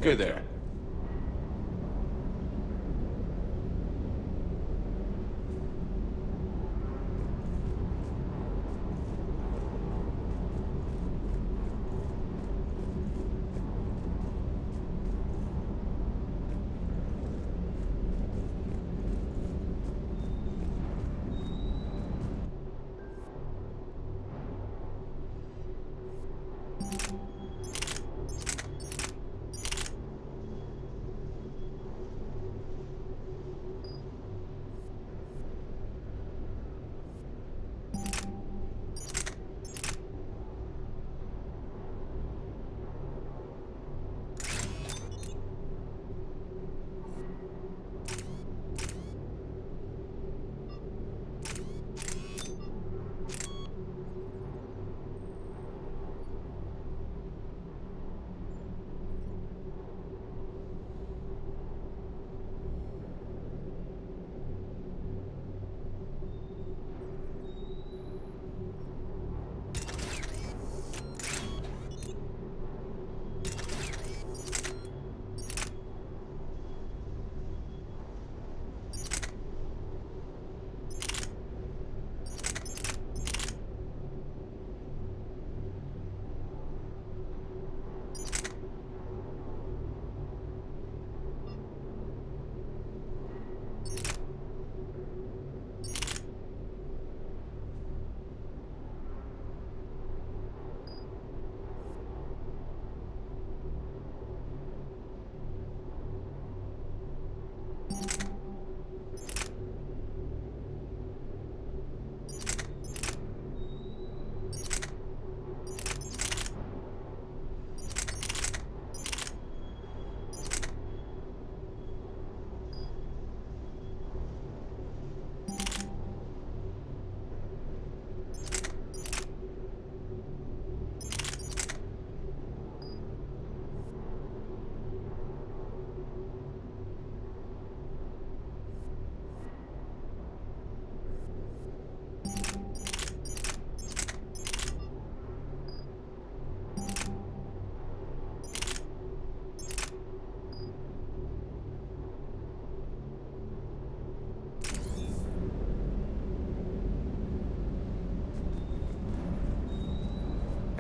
Good there.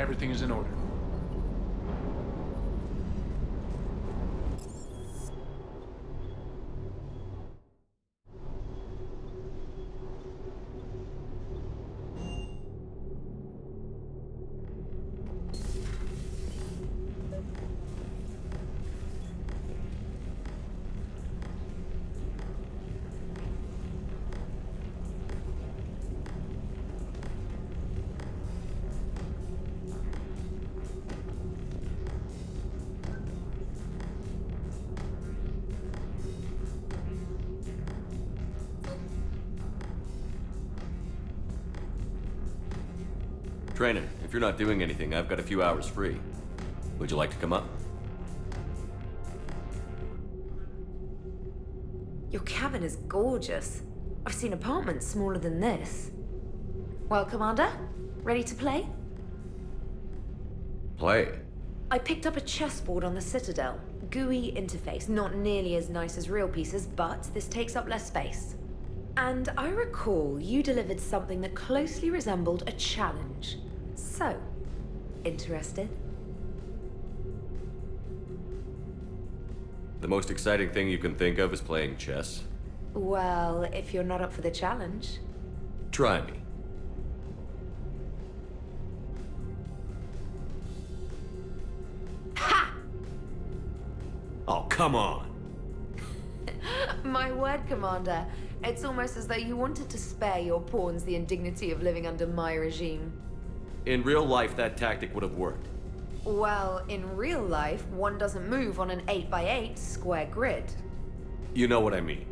Everything is in order. Trainer, if you're not doing anything, I've got a few hours free. Would you like to come up? Your cabin is gorgeous. I've seen apartments smaller than this. Well, Commander, ready to play? Play. I picked up a chessboard on the Citadel. GUI interface, not nearly as nice as real pieces, but this takes up less space. And I recall you delivered something that closely resembled a challenge. So, interested? The most exciting thing you can think of is playing chess. Well, if you're not up for the challenge. Try me. Ha! Oh, come on! My word, Commander. It's almost as though you wanted to spare your pawns the indignity of living under my regime. In real life, that tactic would have worked. Well, in real life, one doesn't move on an 8x8 square grid. You know what I mean.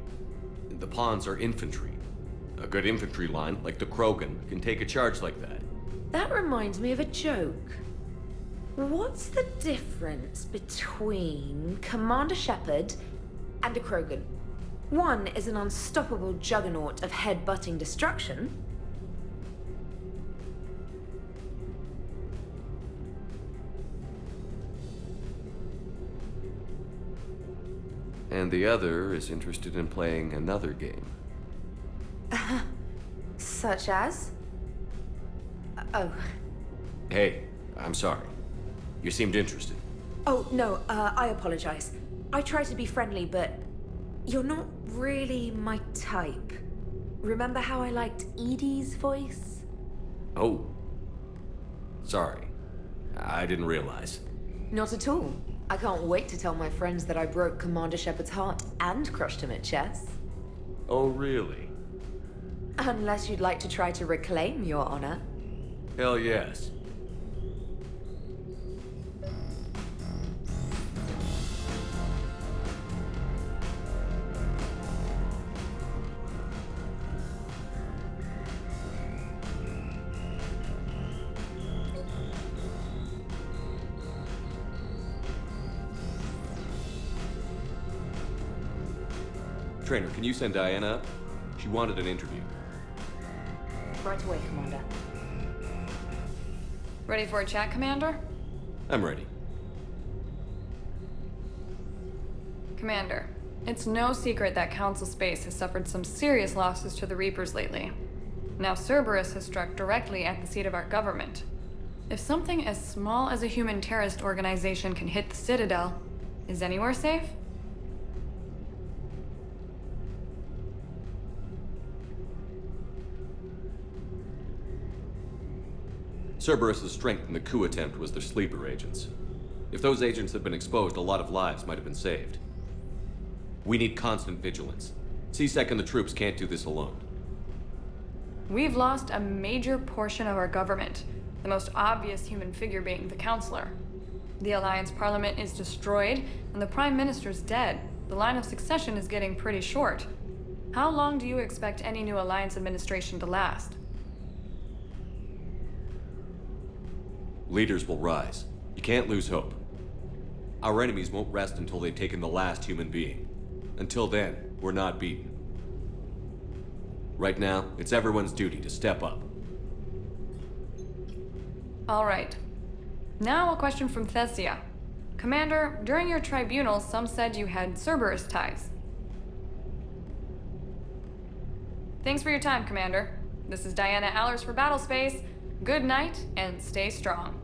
The pawns are infantry. A good infantry line, like the Krogan, can take a charge like that. That reminds me of a joke. What's the difference between Commander Shepard and a Krogan? One is an unstoppable juggernaut of head-butting destruction. And the other is interested in playing another game. Such as? Oh. Hey, I'm sorry. You seemed interested. Oh, no, I apologize. I try to be friendly, but you're not really my type. Remember how I liked Edie's voice? Oh. Sorry. I didn't realize. Not at all. I can't wait to tell my friends that I broke Commander Shepard's heart and crushed him at chess. Oh, really? Unless you'd like to try to reclaim your honor. Hell yes. Trainer, can you send Diana up? She wanted an interview. Right away, Commander. Ready for a chat, Commander? I'm ready. Commander, it's no secret that Council Space has suffered some serious losses to the Reapers lately. Now Cerberus has struck directly at the seat of our government. If something as small as a human terrorist organization can hit the Citadel, is anywhere safe? Cerberus' strength in the coup attempt was their sleeper agents. If those agents had been exposed, a lot of lives might have been saved. We need constant vigilance. C-Sec and the troops can't do this alone. We've lost a major portion of our government, the most obvious human figure being the Counselor. The Alliance Parliament is destroyed, and the Prime Minister's dead. The line of succession is getting pretty short. How long do you expect any new Alliance administration to last? Leaders will rise. You can't lose hope. Our enemies won't rest until they've taken the last human being. Until then, we're not beaten. Right now, it's everyone's duty to step up. All right. Now a question from Thessia. Commander, during your tribunal, some said you had Cerberus ties. Thanks for your time, Commander. This is Diana Allers for Battlespace. Good night, and stay strong.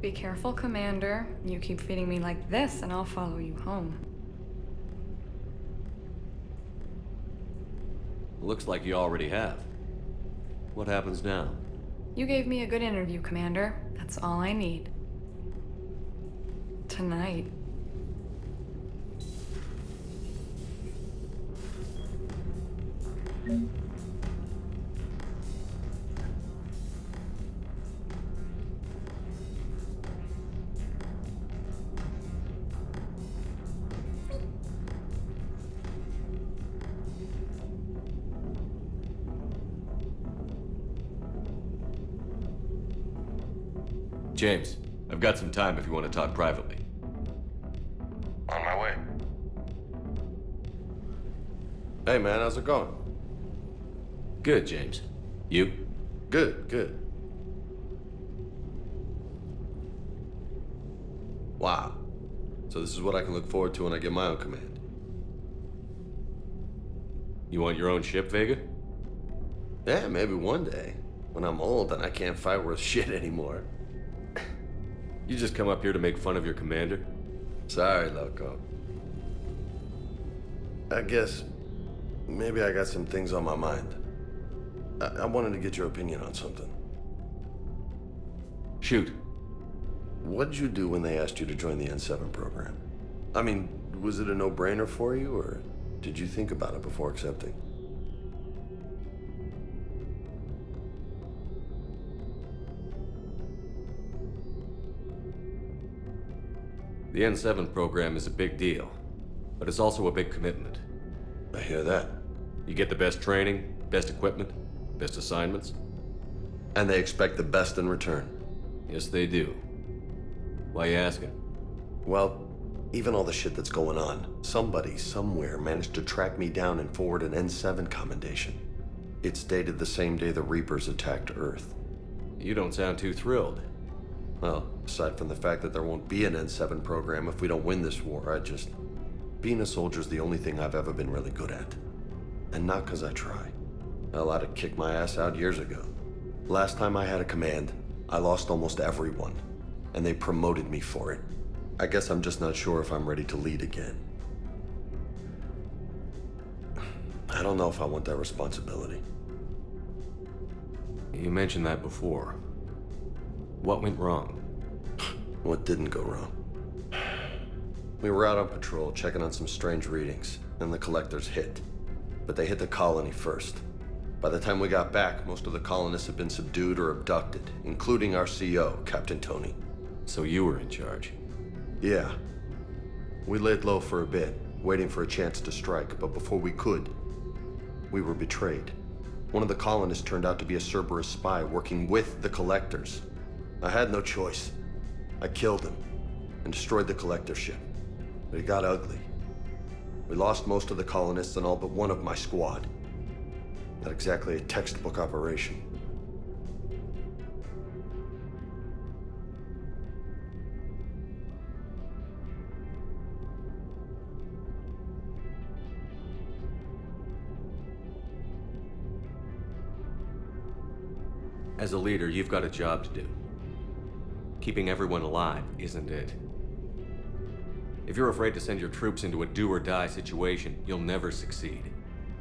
Be careful, Commander. You keep feeding me like this, and I'll follow you home. Looks like you already have. What happens now? You gave me a good interview, Commander. That's all I need. Tonight. James, I've got some time if you want to talk privately. On my way. Hey man, how's it going? Good, James. You? Good, good. Wow. So this is what I can look forward to when I get my own command. You want your own ship, Vega? Yeah, maybe one day. When I'm old and I can't fight worth shit anymore. You just come up here to make fun of your commander? Sorry, Loco. I guess maybe I got some things on my mind. I wanted to get your opinion on something. Shoot. What'd you do when they asked you to join the N7 program? I mean, was it a no-brainer for you, or Did you think about it before accepting? The N7 program is a big deal, but it's also a big commitment. I hear that. You get the best training, best equipment, best assignments. And they expect the best in return. Yes, they do. Why you asking? Well, even all the shit that's going on, somebody somewhere managed to track me down and forward an N7 commendation. It's dated the same day the Reapers attacked Earth. You don't sound too thrilled. Well, aside from the fact that there won't be an N7 program if we don't win this war, being a soldier's the only thing I've ever been really good at. And not because I try. Hell, I'd have kicked my ass out years ago. Last time I had a command, I lost almost everyone, and they promoted me for it. I guess I'm just not sure if I'm ready to lead again. I don't know if I want that responsibility. You mentioned that before. What went wrong? What didn't go wrong? We were out on patrol, checking on some strange readings, and the collectors hit. But they hit the colony first. By the time we got back, most of the colonists had been subdued or abducted, including our CO, Captain Tony. So you were in charge? Yeah. We laid low for a bit, waiting for a chance to strike, but before we could, we were betrayed. One of the colonists turned out to be a Cerberus spy working with the collectors. I had no choice. I killed him and destroyed the collector ship. But it got ugly. We lost most of the colonists and all but one of my squad. Not exactly a textbook operation. As a leader, you've got a job to do. Keeping everyone alive isn't it. If you're afraid to send your troops into a do-or-die situation, you'll never succeed.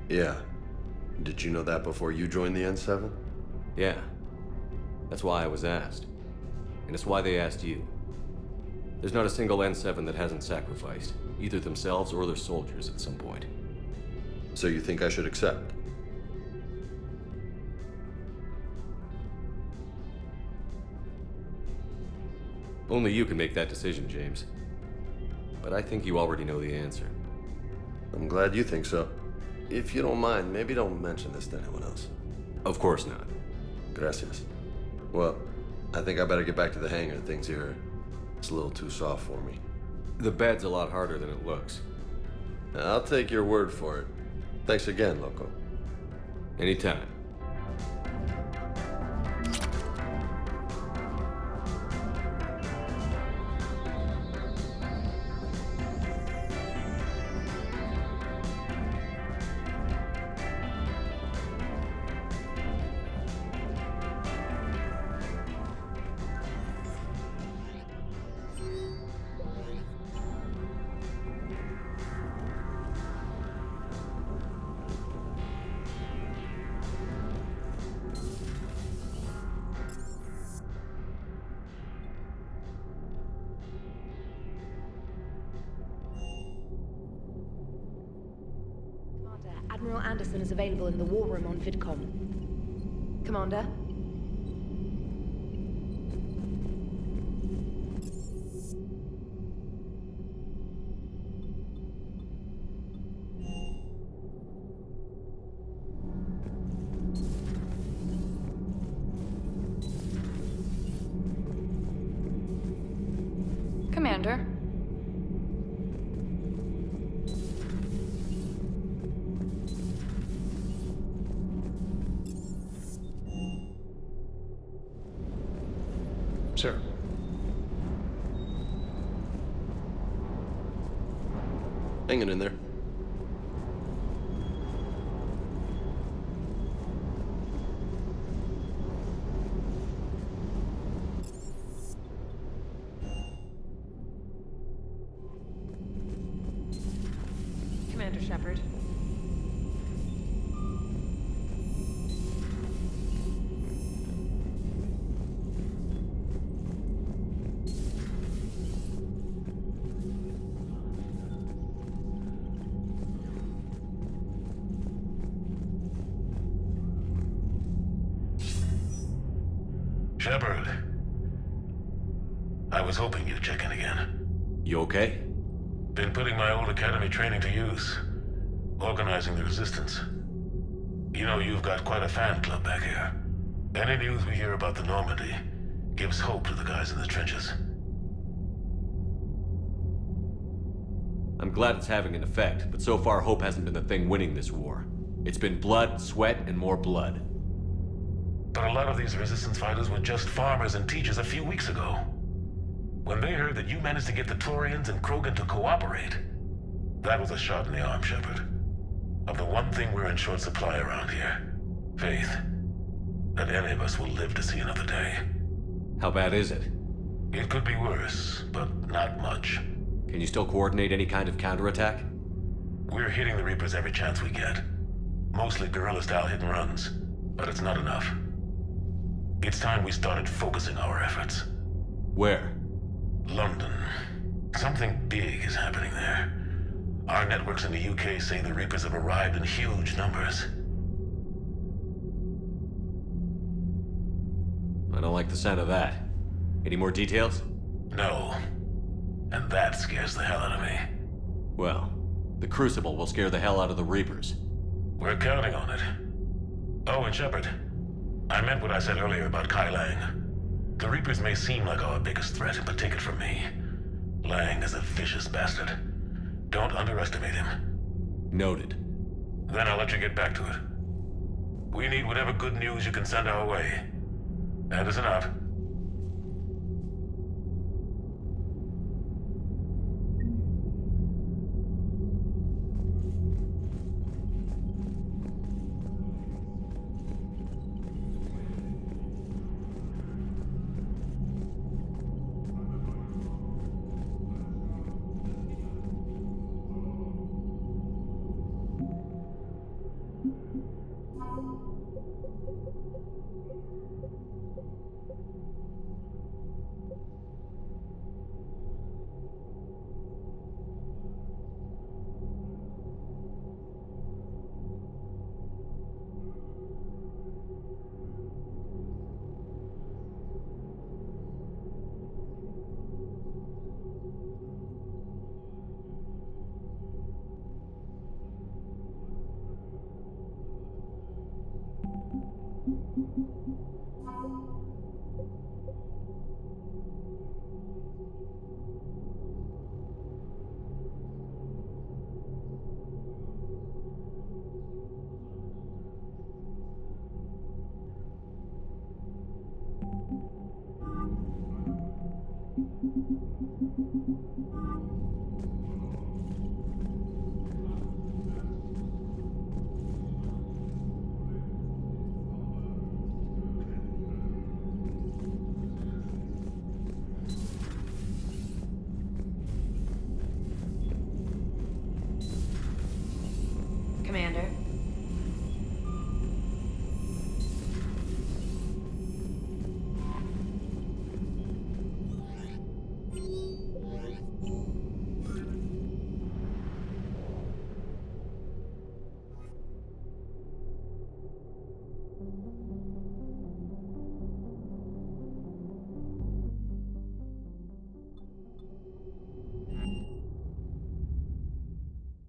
Yeah. Did you know that before you joined the N7? Yeah. That's why I was asked. And it's why they asked you. There's not a single N7 that hasn't sacrificed, either themselves or their soldiers at some point. So you think I should accept? Only you can make that decision, James. But I think you already know the answer. I'm glad you think so. If you don't mind, maybe don't mention this to anyone else. Of course not. Gracias. Well, I think I better get back to the hangar. Things here, it's a little too soft for me. The bed's a lot harder than it looks. I'll take your word for it. Thanks again, Loco. Anytime. Admiral Anderson is available in the war room on VidCom. Commander? Commander? Sir. Hanging in there. Commander Shepard. Shepard, I was hoping you'd check in again. You okay? Been putting my old academy training to use. Organizing the resistance. You know, you've got quite a fan club back here. Any news we hear about the Normandy gives hope to the guys in the trenches. I'm glad it's having an effect, but so far hope hasn't been the thing winning this war. It's been blood, sweat, and more blood. But a lot of these resistance fighters were just farmers and teachers a few weeks ago. When they heard that you managed to get the Torians and Krogan to cooperate, that was a shot in the arm, Shepard. Of the one thing we're in short supply around here. Faith. That any of us will live to see another day. How bad is it? It could be worse, but not much. Can you still coordinate any kind of counterattack? We're hitting the Reapers every chance we get. Mostly guerrilla-style hit-and-runs, but it's not enough. It's time we started focusing our efforts. Where? London. Something big is happening there. Our networks in the UK say the Reapers have arrived in huge numbers. I don't like the sound of that. Any more details? No. And that scares the hell out of me. Well, the Crucible will scare the hell out of the Reapers. We're counting on it. Oh, and Shepard, I meant what I said earlier about Kai Lang. The Reapers may seem like our biggest threat, but take it from me. Lang is a vicious bastard. Don't underestimate him. Noted. Then I'll let you get back to it. We need whatever good news you can send our way. Anderson out. Commander.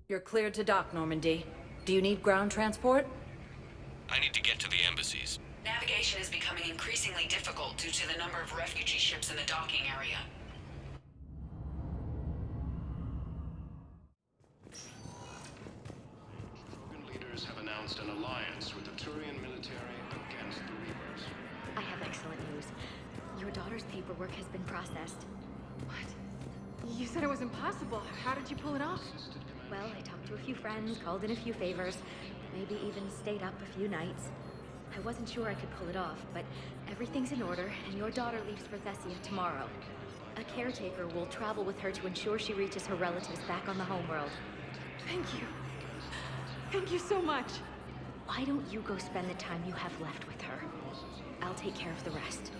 You're cleared to dock, Normandy. Do you need ground transport? I need to get to the embassies. Navigation is becoming increasingly difficult due to the number of refugee ships in the docking area. Krogan leaders have announced an alliance with the Turian military against the Reapers. I have excellent news. Your daughter's paperwork has been processed. What? You said it was impossible. How did you pull it off? Well, I talked to a few friends, called in a few favors, maybe even stayed up a few nights. I wasn't sure I could pull it off, but everything's in order, and your daughter leaves for Thessia tomorrow. A caretaker will travel with her to ensure she reaches her relatives back on the homeworld. Thank you. Thank you so much. Why don't you go spend the time you have left with her? I'll take care of the rest.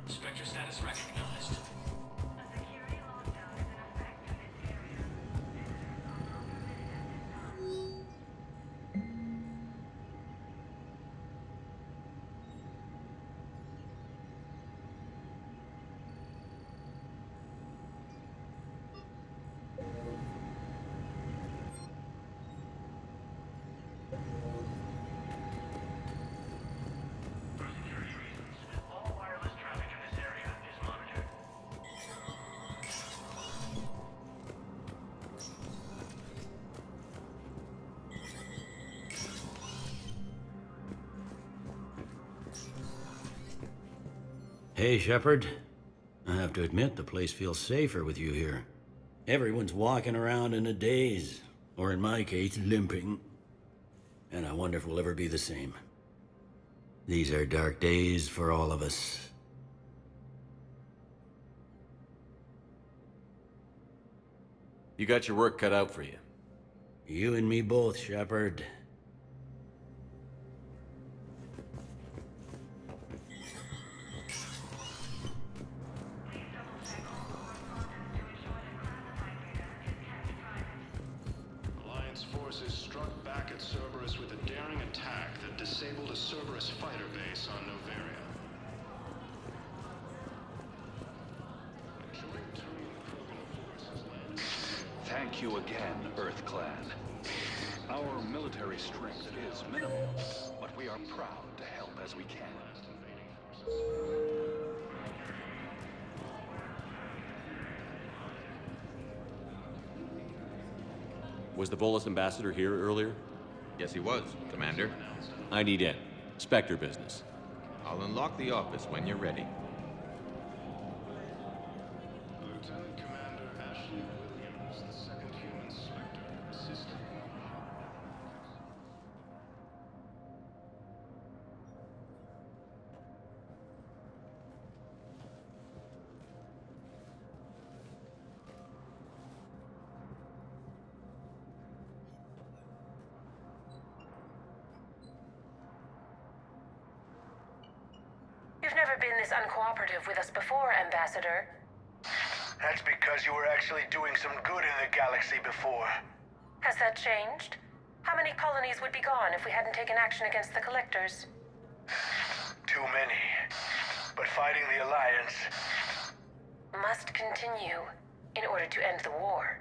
Spectre status recognized. A security Hey, Shepard. I have to admit, the place feels safer with you here. Everyone's walking around in a daze, or in my case, limping. And I wonder if we'll ever be the same. These are dark days for all of us. You got your work cut out for you. You and me both, Shepard. Alliance forces struck back at Cerberus with a daring attack that disabled a Cerberus fighter base on Noveria. A joint Turian-Krogan force has landed. Thank you again, Earth Clan. Our military strength is minimal, but we are proud to help as we can. Was the Volus ambassador here earlier? Yes, he was, Commander. I need in. Spectre business. I'll unlock the office when you're ready. Lieutenant Commander Ashley Williams, the second human Spectre, assisting. You've never been this uncooperative with us before, Ambassador. That's because you were actually doing some good in the galaxy before. Has that changed? How many colonies would be gone if we hadn't taken action against the Collectors? Too many. But fighting the Alliance must continue in order to end the war.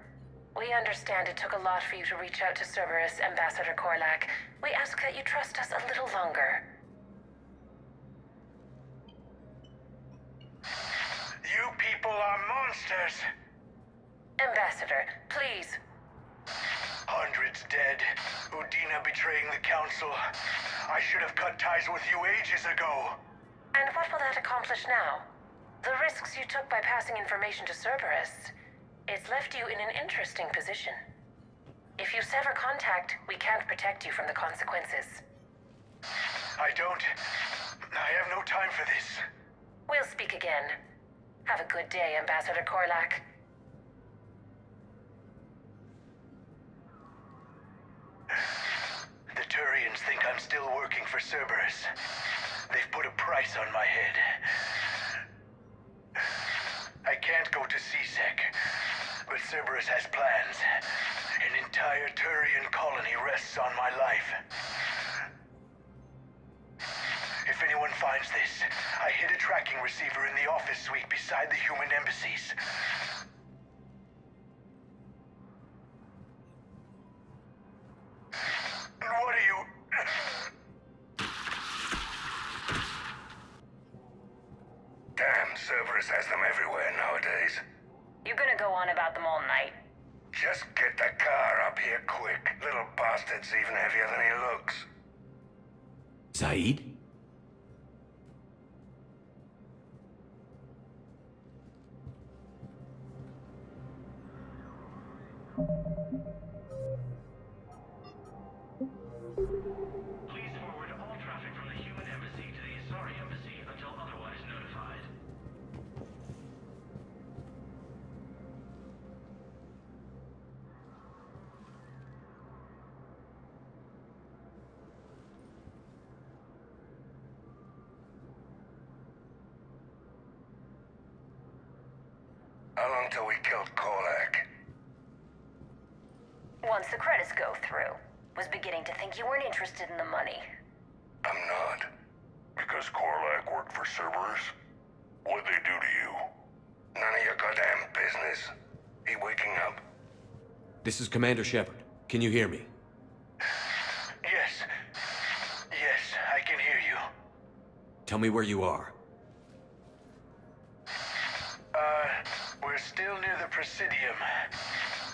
We understand it took a lot for you to reach out to Cerberus, Ambassador Korlak. We ask that you trust us a little longer. You people are monsters! Ambassador, please. Hundreds dead. Udina betraying the Council. I should have cut ties with you ages ago. And what will that accomplish now? The risks you took by passing information to Cerberus. It's left you in an interesting position. If you sever contact, we can't protect you from the consequences. I have no time for this. We'll speak again. Have a good day, Ambassador Korlak. The Turians think I'm still working for Cerberus. They've put a price on my head. I can't go to CSEC, but Cerberus has plans. An entire Turian colony rests on my life. If anyone finds this, I hid a tracking receiver in the office suite beside the human embassies. What are you... Damn, Cerberus has them everywhere nowadays. You gonna go on about them all night? Just get the car up here quick. Little bastard's even heavier than he looks. Zaid? Please forward all traffic from the human embassy to the Asari embassy until otherwise notified. How long till we killed Korlak? Once the credits go through. Was beginning to think you weren't interested in the money. I'm not. Because Korlak worked for Cerberus? What'd they do to you? None of your goddamn business. He waking up? This is Commander Shepard. Can you hear me? Yes. Yes, I can hear you. Tell me where you are. We're still near the Presidium.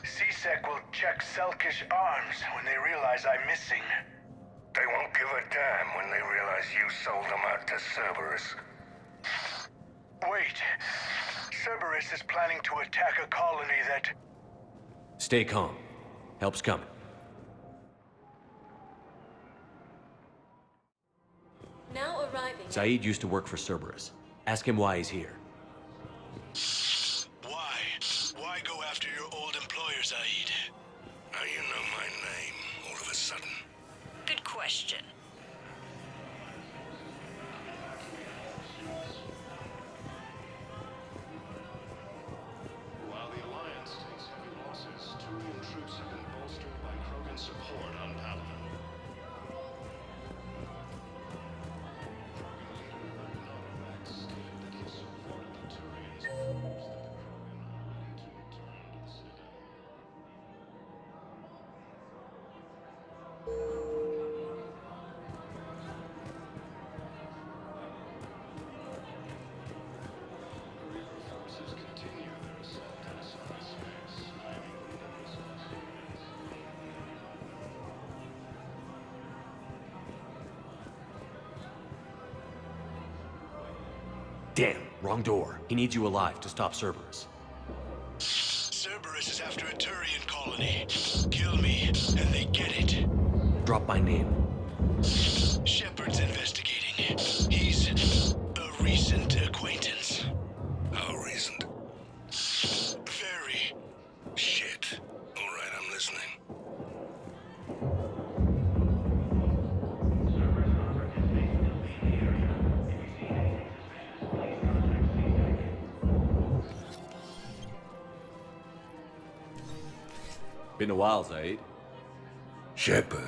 CSEC will check Selkish arms when they realize I'm missing. They won't give a damn when they realize you sold them out to Cerberus. Wait. Cerberus is planning to attack a colony that... Stay calm. Help's coming. Now arriving. Zaid used to work for Cerberus. Ask him why he's here. Why? Why go after your old employer, Zaid? How you know my name all of a sudden? Good question. While the Alliance takes heavy losses, Turian troops have been bolstered by Krogan support on Palaven. Damn, wrong door. He needs you alive to stop Cerberus. Cerberus is after a Turian colony. Kill me, and they get it. Drop my name. Shepard's investigating. He's a recent acquaintance. How recent? Very. Shit. All right, I'm listening. Been a while, Zaid. Shepard.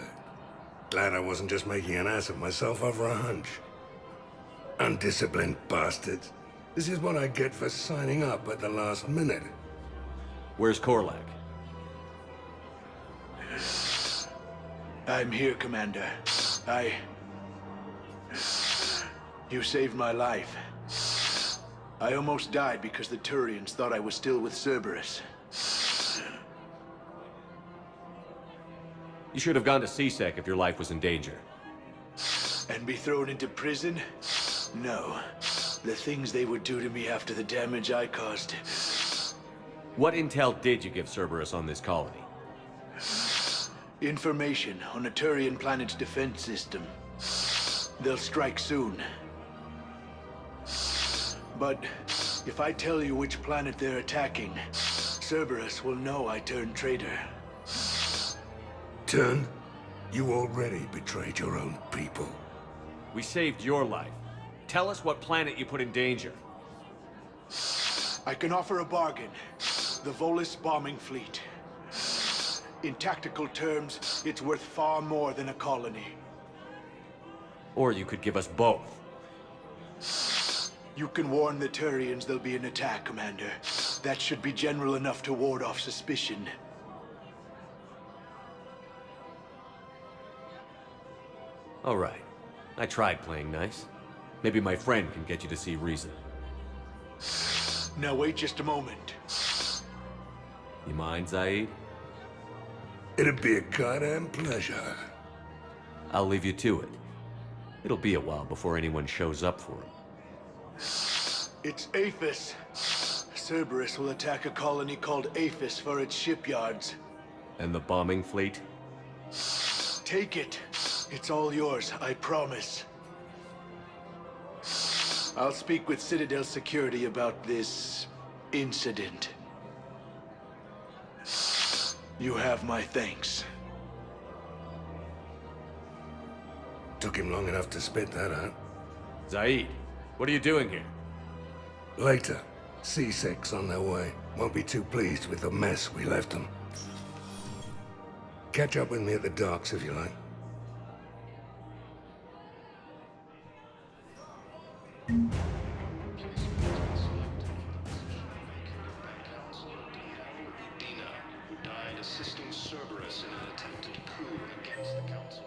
Glad I wasn't just making an ass of myself over a hunch. Undisciplined bastards. This is what I get for signing up at the last minute. Where's Korlak? I'm here, Commander. You saved my life. I almost died because the Turians thought I was still with Cerberus. You should have gone to CSEC if your life was in danger. And be thrown into prison? No. The things they would do to me after the damage I caused. What intel did you give Cerberus on this colony? Information on a Turian planet's defense system. They'll strike soon. But if I tell you which planet they're attacking, Cerberus will know I turned traitor. Turned? You already betrayed your own people. We saved your life. Tell us what planet you put in danger. I can offer a bargain. The Volus bombing fleet. In tactical terms, it's worth far more than a colony. Or you could give us both. You can warn the Turians there'll be an attack, Commander. That should be general enough to ward off suspicion. All right. I tried playing nice. Maybe my friend can get you to see reason. Now wait just a moment. You mind, Zaid? It'd be a goddamn pleasure. I'll leave you to it. It'll be a while before anyone shows up for him. It's Aphis. Cerberus will attack a colony called Aphis for its shipyards. And the bombing fleet? Take it. It's all yours, I promise. I'll speak with Citadel security about this incident. You have my thanks. Took him long enough to spit that out. Zaid, what are you doing here? Later. C6 on their way. Won't be too pleased with the mess we left them. Catch up with me at the docks if you like. Dina, who died assisting Cerberus in an attempted coup against the Council.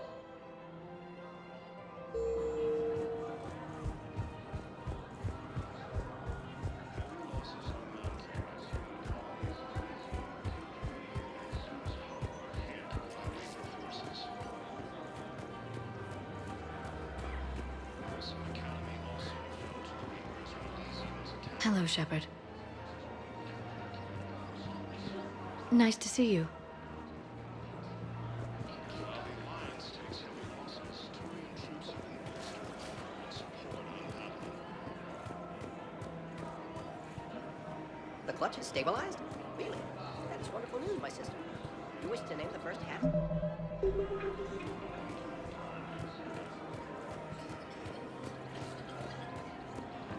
Hello, Shepard. Nice to see you. The clutch is stabilized? Really? That is wonderful news, my sister. You wish to name the first half?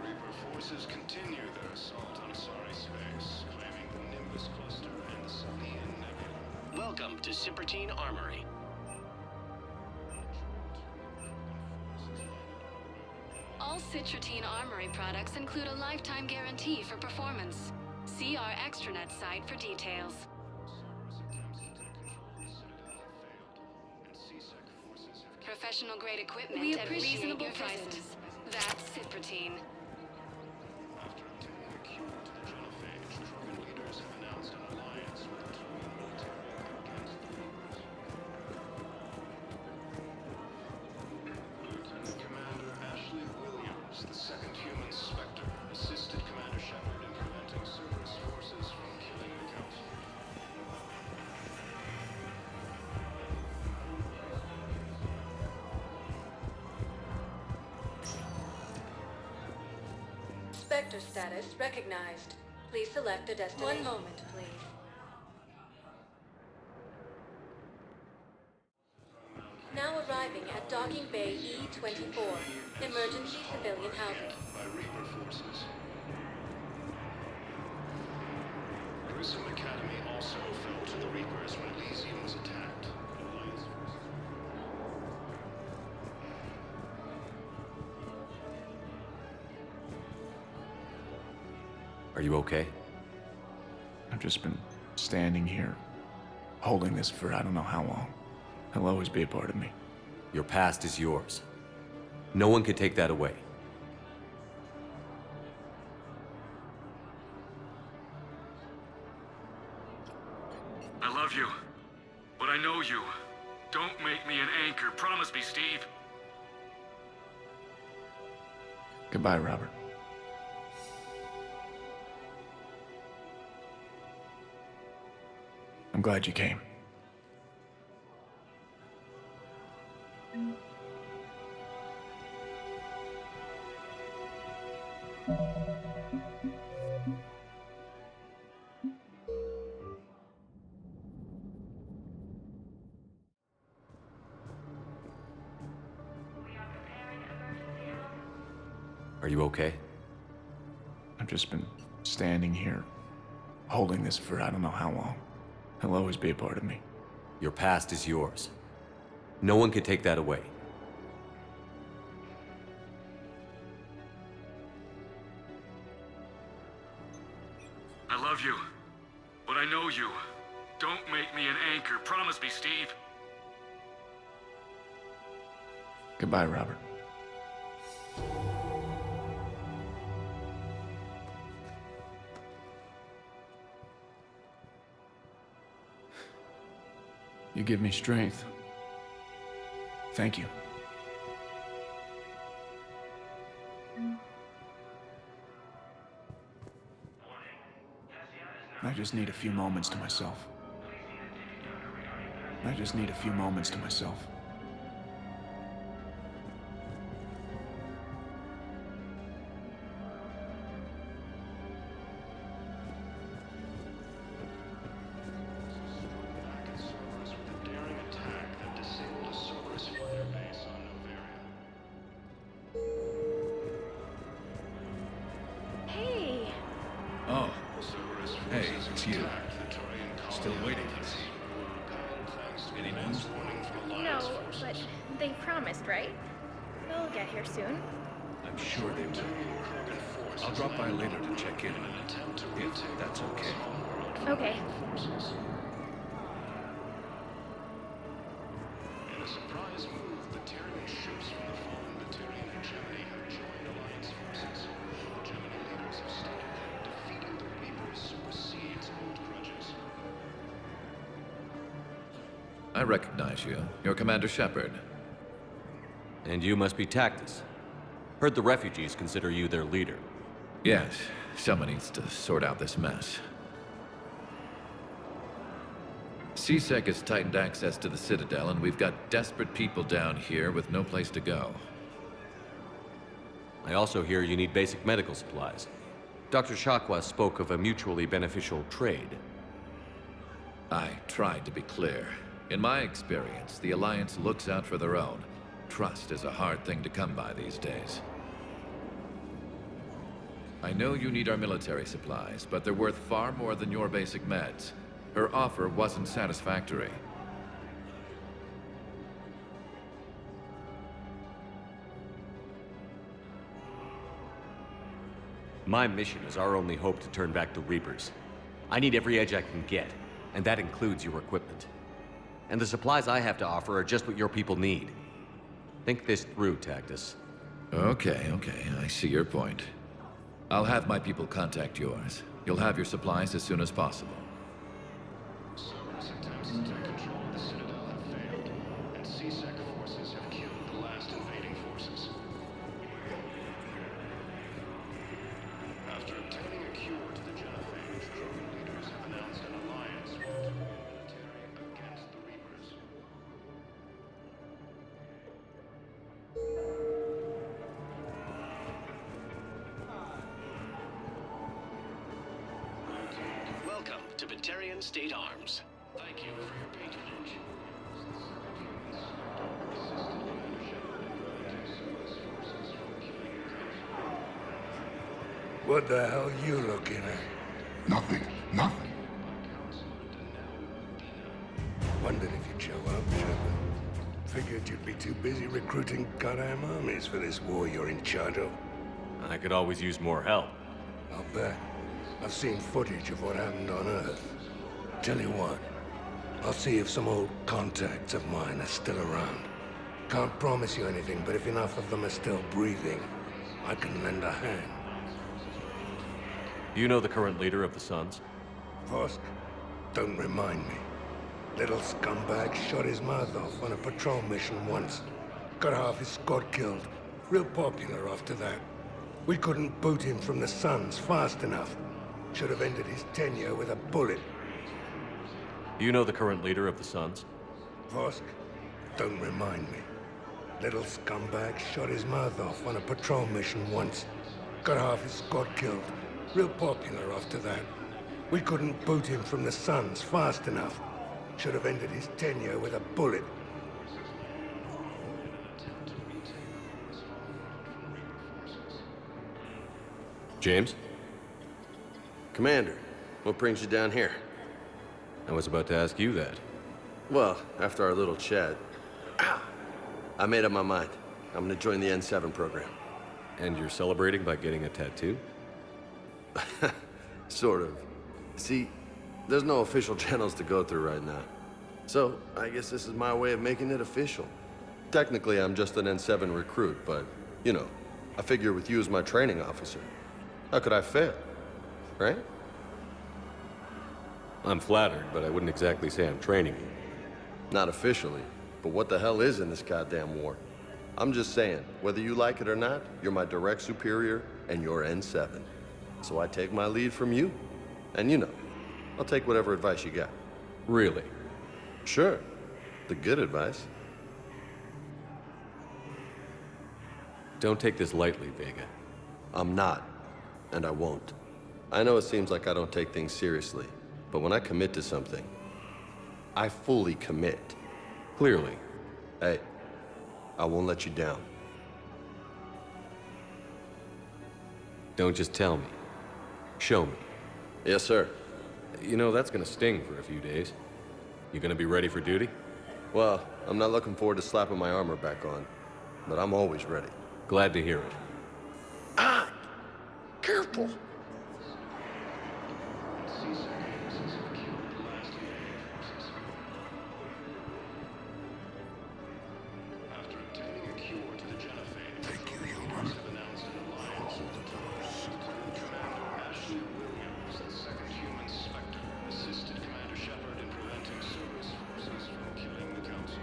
Reaper forces continue their assault on Asari space, claiming the Nimbus cluster and the Salian Nebula. Welcome to Cypratine Armory. All Citadel Armory products include a lifetime guarantee for performance. See our extranet site for details. Professional grade equipment at reasonable prices. That's Citratine. After obtaining a cure to the genophage, Krogan leaders have announced an alliance with the Krogan military against the Reapers. Lieutenant Commander Ashley Williams, the second human Spectre, assisted Commander Shepard in preventing Cerberus forces from killing the Council. Spectre status recognized. Please select a destination. 1 moment, please. Now arriving at Docking Bay E-24, emergency civilian housing. By Reaper forces. Grissom Academy also fell to the Reapers when Elysium was attacked. Alliance forces. Are you okay? I've just been standing here, holding this for I don't know how long. He'll always be a part of me. Your past is yours. No one can take that away. I love you, but I know you. Don't make me an anchor. Promise me, Steve. Goodbye, Robert. I'm glad you came. Are you okay? I've just been standing here, holding this for I don't know how long. He'll always be a part of me. Your past is yours. No one can take that away. I love you, but I know you. Don't make me an anchor. Promise me, Steve. Goodbye, Robert. You give me strength. Thank you. I just need a few moments to myself. I just need a few moments to myself. Hey! Oh. Hey, it's you. Still waiting. Any news? No, but they promised, right? They'll get here soon. I'm sure they will. I'll drop by later to check in, if that's okay. Okay. In a surprise move, the Terran ships from the fallen Batarian hegemony have joined Alliance forces. Gemini leaders have stated that defeating the Reapers supersedes old grudges. I recognize you. You're Commander Shepard. And you must be Tactus. Heard the refugees consider you their leader. Yes, someone needs to sort out this mess. CSEC has tightened access to the Citadel, and we've got desperate people down here with no place to go. I also hear you need basic medical supplies. Dr. Shakwa spoke of a mutually beneficial trade. I tried to be clear. In my experience, the Alliance looks out for their own. Trust is a hard thing to come by these days. I know you need our military supplies, but they're worth far more than your basic meds. Her offer wasn't satisfactory. My mission is our only hope to turn back the Reapers. I need every edge I can get, and that includes your equipment. And the supplies I have to offer are just what your people need. Think this through, Tactus. Okay, I see your point. I'll have my people contact yours. You'll have your supplies as soon as possible. Cerberus attempts to take control of the Citadel have failed, and CSEC forces have killed the last invading forces. After obtaining a cure to the genophage, Krogan leaders have announced an alliance with the military against the Reapers. Welcome to Batarian State Arms. Thank you for your patronage. What the hell you looking at? Nothing. Wondered if you'd show up, Shepard. Figured you'd be too busy recruiting goddamn armies for this war you're in charge of. I could always use more help. I'll bet. I've seen footage of what happened on Earth. Tell you what, I'll see if some old contacts of mine are still around. Can't promise you anything, but if enough of them are still breathing, I can lend a hand. You know the current leader of the Suns? Vosk? Don't remind me. Little scumbag shot his mouth off on a patrol mission once. Got half his squad killed. Real popular after that. We couldn't boot him from the Suns fast enough. Should have ended his tenure with a bullet. You know the current leader of the Suns? Vosk? Don't remind me. Little scumbag shot his mouth off on a patrol mission once. Got half his squad killed. Real popular after that. We couldn't boot him from the Suns fast enough. Should have ended his tenure with a bullet. James? Commander, what brings you down here? I was about to ask you that. Well, after our little chat, I made up my mind. I'm gonna join the N7 program. And you're celebrating by getting a tattoo? Sort of. See, there's no official channels to go through right now. So, I guess this is my way of making it official. Technically, I'm just an N7 recruit, but, you know, I figure with you as my training officer, how could I fail? Right? I'm flattered, but I wouldn't exactly say I'm training you. Not officially, but what the hell is in this goddamn war? I'm just saying, whether you like it or not, you're my direct superior, and you're N7. So I take my lead from you, and you know, I'll take whatever advice you got. Really? Sure. The good advice. Don't take this lightly, Vega. I'm not, and I won't. I know it seems like I don't take things seriously, but when I commit to something, I fully commit. Clearly. Hey, I won't let you down. Don't just tell me. Show me. Yes, sir. You know, that's gonna sting for a few days. You gonna be ready for duty? Well, I'm not looking forward to slapping my armor back on, but I'm always ready. Glad to hear it. Ah! Careful! After obtaining a cure to the genophage, thank you, human. Have announced an alliance with the Reapers. Commander Ashley Williams, the second human Spectre, assisted Commander Shepard in preventing Cerberus forces from killing the Council.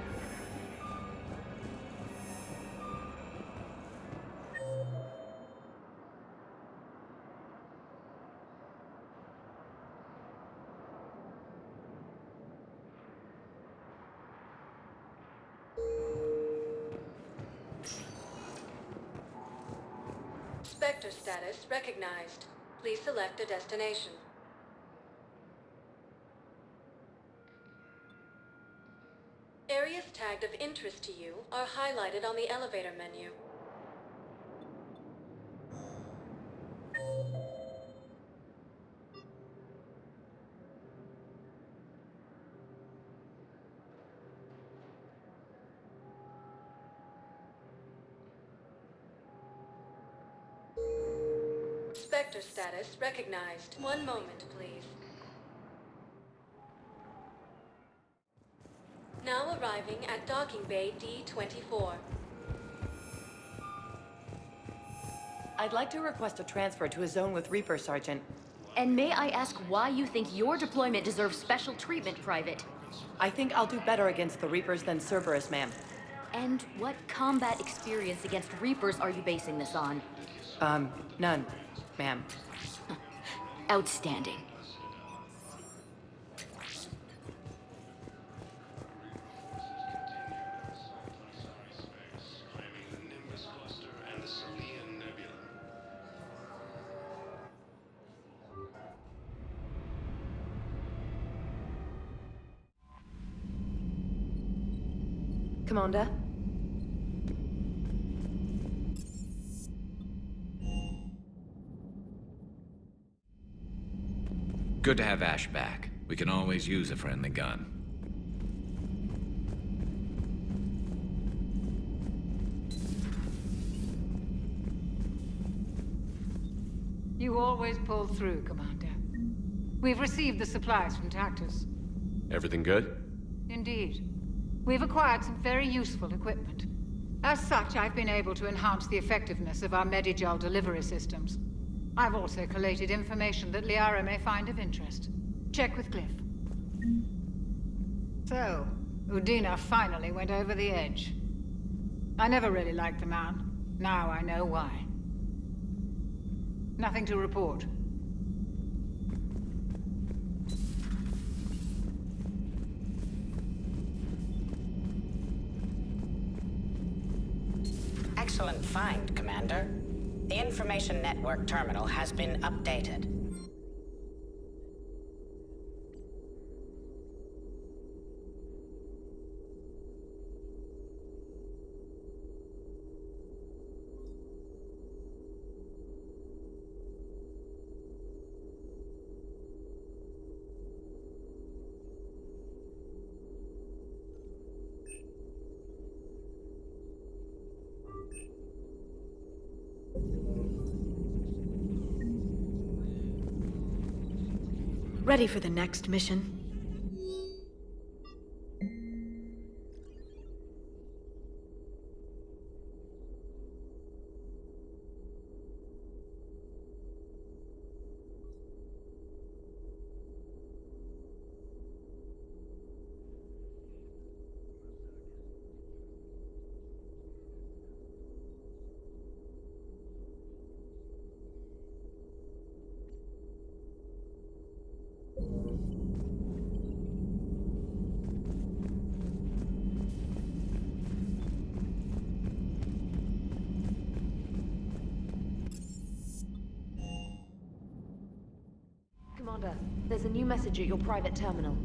Spectre status recognized. Please select a destination. Areas tagged of interest to you are highlighted on the elevator menu. Spectre status recognized. One moment, please. Now arriving at docking bay D24. I'd like to request a transfer to a zone with Reaper, Sergeant. And may I ask why you think your deployment deserves special treatment, Private? I think I'll do better against the Reapers than Cerberus, ma'am. And what combat experience against Reapers are you basing this on? None, ma'am. Outstanding. Commander? Good to have Ash back. We can always use a friendly gun. You always pull through, Commander. We've received the supplies from Tactus. Everything good? Indeed. We've acquired some very useful equipment. As such, I've been able to enhance the effectiveness of our Medigel delivery systems. I've also collated information that Liara may find of interest. Check with Cliff. So, Udina finally went over the edge. I never really liked the man. Now I know why. Nothing to report. Excellent find, Commander. The Information Network terminal has been updated. Ready for the next mission? Commander, there's a new message at your private terminal.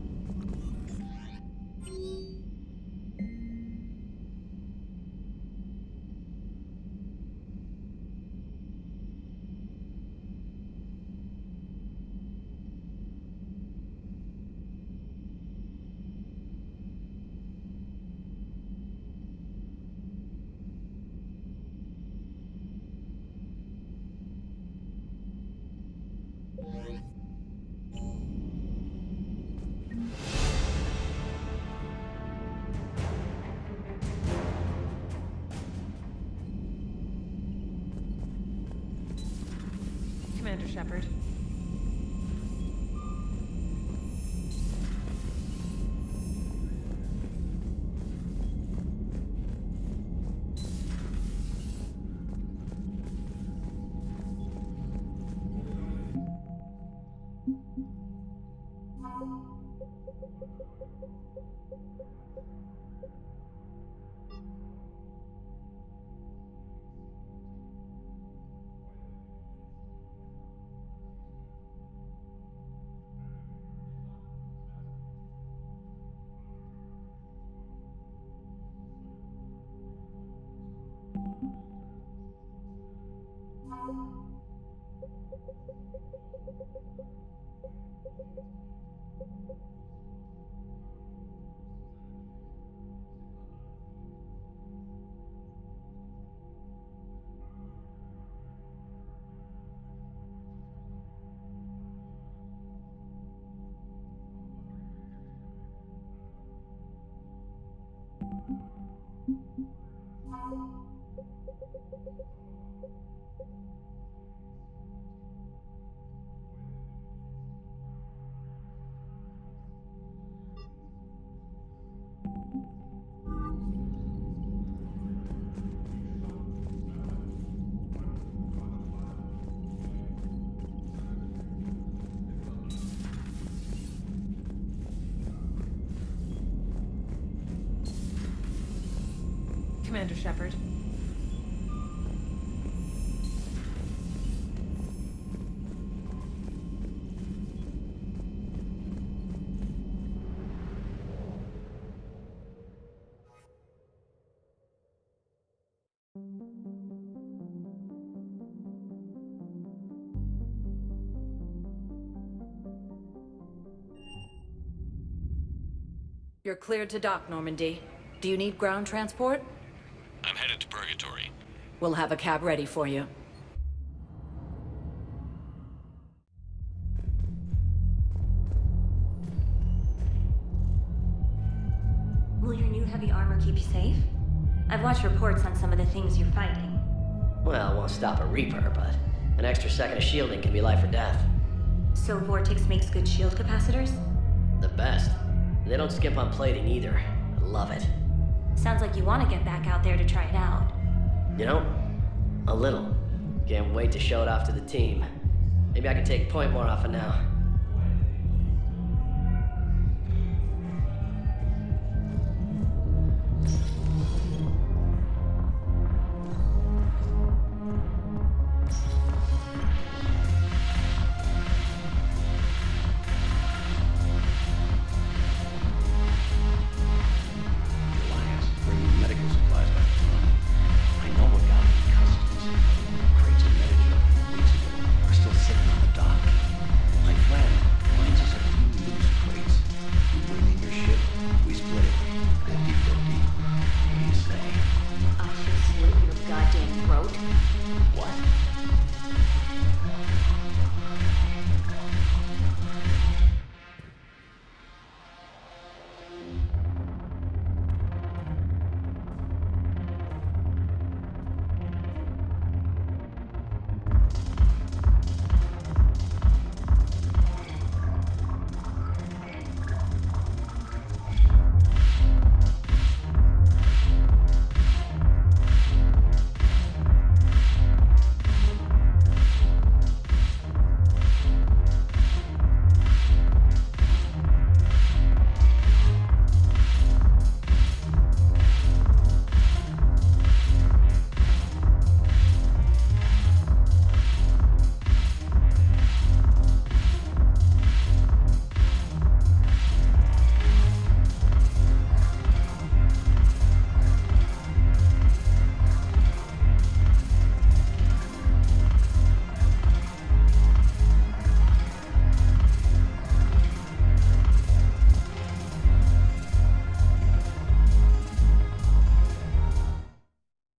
Commander Shepard. Commander Shepard. You're cleared to dock, Normandy. Do you need ground transport? I'm headed to Purgatory. We'll have a cab ready for you. Will your new heavy armor keep you safe? I've watched reports on some of the things you're fighting. Well, it won't stop a Reaper, but an extra second of shielding can be life or death. So Vortex makes good shield capacitors? The best. They don't skimp on plating either. I love it. Sounds like you want to get back out there to try it out. You know, a little. Can't wait to show it off to the team. Maybe I can take point more often now.